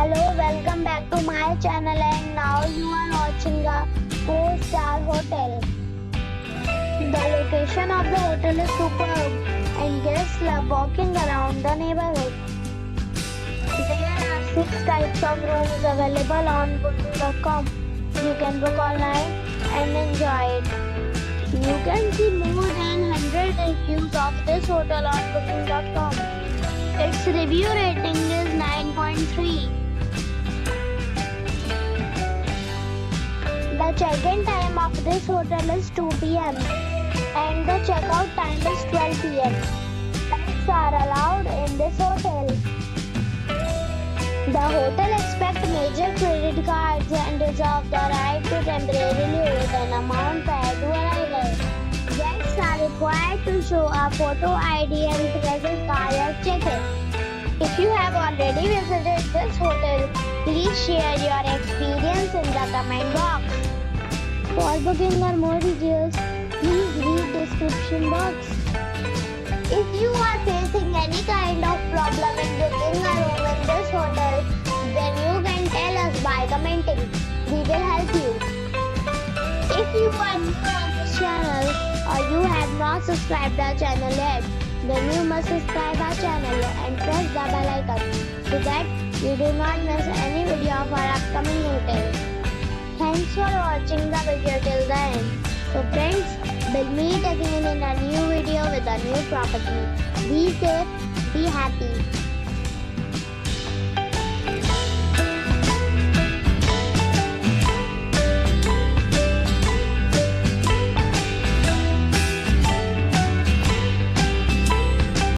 Hello, welcome back to my channel, and now you are watching a 4-star hotel. The location of the hotel is superb and guests love walking around the neighborhood. There are 6 types of rooms available on booking.com. You can book online and enjoy it. You can see more than 100 reviews of this hotel on booking.com. Its review rating is 9.3. The check-in time of this hotel is 2 p.m. and the check-out time is 12 p.m. Pets are allowed in this hotel. The hotel accepts major credit cards and reserves the right to temporarily hold an amount prior to arrival. Guests are required to show a photo ID and credit card at check-in. If you have already visited this hotel, please share your experience in the comment box. For booking or more details, please read description box. If you are facing any kind of problem in booking a room in this hotel, then you can tell us by commenting. We will help you. If you are new on this channel or you have not subscribed our channel yet, then you must subscribe our channel and press the bell icon so that you do not miss any video of our upcoming hotels. Thanks for watching the video till the end. So friends, we'll meet again in a new video with a new property. Be safe, be happy.